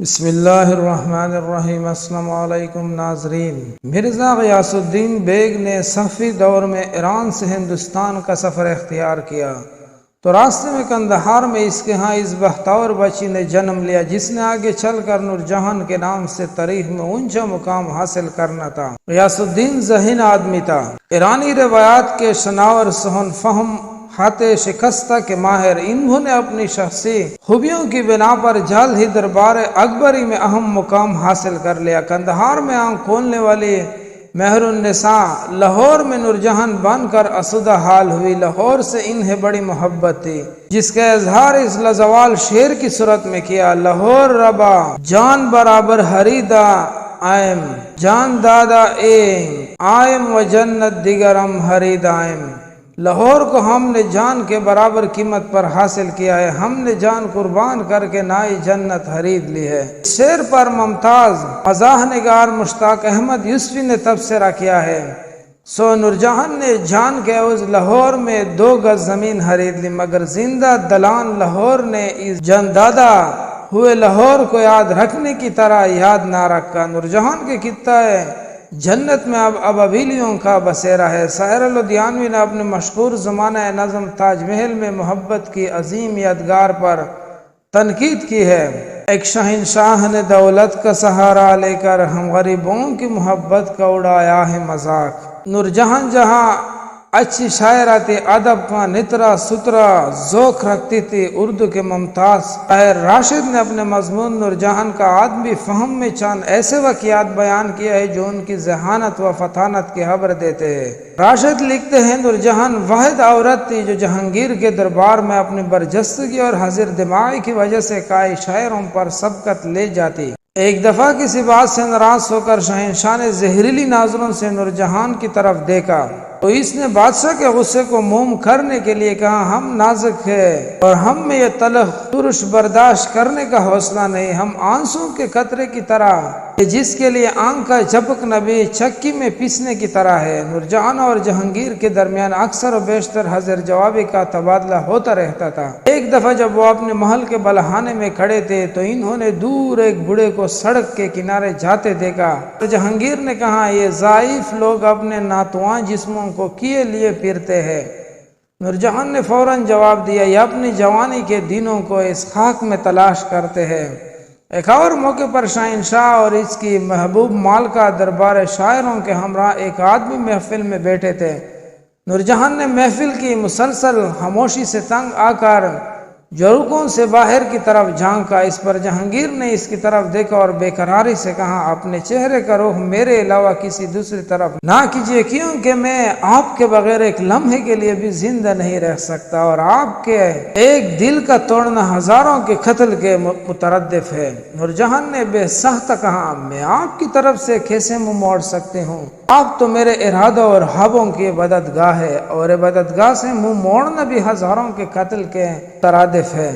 بسم اللہ الرحمن الرحیم۔ السلام علیکم ناظرین۔ مرزا غیاث الدین بیگ نے صفوی دور میں ایران سے ہندوستان کا سفر اختیار کیا تو راستے میں قندھار میں اس کے ہاں اس بختور بچی نے جنم لیا جس نے آگے چل کر نورجہاں کے نام سے تاریخ میں اونچا مقام حاصل کرنا تھا۔ غیاث الدین ذہین آدمی تھا، ایرانی روایات کے شناور، سہن فہم، خط شکستہ کے ماہر۔ انہوں نے اپنی شخصی خوبیوں کی بنا پر جلد ہی دربار اکبری میں اہم مقام حاصل کر لیا۔ قندھار میں آنکھ کھولنے والی مہر النساء لاہور میں نورجہاں بن کر اسودہ حال ہوئی۔ لاہور سے انہیں بڑی محبت تھی جس کا اظہار اس لازوال شعر کی صورت میں کیا۔ لاہور ربا جان برابر ہریدا آئم، جان دادا ایم آئم و جنت دیگرم ہرید آئم۔ لاہور کو ہم نے جان کے برابر قیمت پر حاصل کیا ہے، ہم نے جان قربان کر کے نئی جنت خرید لی ہے۔ شعر پر ممتاز مزاح نگار مشتاق احمد یوسفی نے تبصرہ کیا ہے، سو نورجہاں نے جان کے عوض لاہور میں 2 گز زمین خرید لی، مگر زندہ دلان لاہور نے اس جاندادہ ہوئے لاہور کو یاد رکھنے کی طرح یاد نہ رکھا۔ نورجہاں کے خطہ جنت میں اب ابابیلیوں کا بسیرا ہے۔ ساحر لدھیانوی نے اپنے مشہور زمانہ نظم تاج محل میں محبت کی عظیم یادگار پر تنقید کی ہے۔ ایک شہنشاہ نے دولت کا سہارا لے کر ہم غریبوں کی محبت کا اڑایا ہے مذاق۔ نورجہاں جہاں اچھی شاعرہ تھی، ادب کا نترا سترا ذوق رکھتی تھی، اردو کے ممتاز شاعر راشد نے اپنے مضمون نورجہاں کا آدمی فہم میں چند ایسے واقعات بیان کیا ہے جو ان کی ذہانت و فطانت کی خبر دیتے ہیں۔ راشد لکھتے ہیں، نورجہاں واحد عورت تھی جو جہانگیر کے دربار میں اپنی برجستگی اور حاضر دماغی کی وجہ سے کئی شاعروں پر سبقت لے جاتی۔ ایک دفعہ کسی بات سے ناراض ہو کر شہنشاہ نے زہریلی نظروں سے نورجہاں کی طرف دیکھا تو اس نے بادشاہ کے غصے کو موم کرنے کے لیے کہا، ہم نازک ہیں اور ہم میں یہ تلخ ترش برداشت کرنے کا حوصلہ نہیں، ہم آنسوں کے قطرے کی طرح جس کے لیے آنکھ کا جھپکنا بھی چکی میں پیسنے کی طرح ہے۔ نورجہاں اور جہانگیر کے درمیان اکثر و بیشتر حاضر جوابی کا تبادلہ ہوتا رہتا تھا۔ ایک دفعہ جب وہ اپنے محل کے بلخانے میں کھڑے تھے تو انہوں نے دور ایک بوڑھے کو سڑک کے کنارے جاتے دیکھا تو جہانگیر نے کہا، یہ ضعیف لوگ اپنے ناتواں جسموں کو کیے لیے پھرتے ہیں۔ نورجہاں نے فوراً جواب دیا، یہ اپنی جوانی کے دنوں کو اس خاک میں تلاش کرتے ہیں۔ ایک اور موقع پر شہنشاہ اور اس کی محبوب مالکہ دربار شاعروں کے ہمراہ ایک آدمی محفل میں بیٹھے تھے۔ نورجہاں نے محفل کی مسلسل خاموشی سے تنگ آ کر جھروکوں سے باہر کی طرف جھانکا۔ اس پر جہانگیر نے اس کی طرف دیکھا اور بے قراری سے کہا، اپنے چہرے کا رخ میرے علاوہ کسی دوسری طرف نہ کیجیے، کیونکہ میں آپ کے بغیر ایک لمحے کے لیے بھی زندہ نہیں رہ سکتا اور آپ کے ایک دل کا توڑنا ہزاروں کے قتل کے مترادف ہے۔ نورجہاں نے بے سخت کہا، میں آپ کی طرف سے کیسے منہ موڑ سکتی ہوں؟ آپ تو میرے ارادوں اور خوابوں کی عبادت گاہ ہے اور عبادت گاہ سے منہ موڑنا بھی ہزاروں کے قتل کے مترادف ہے۔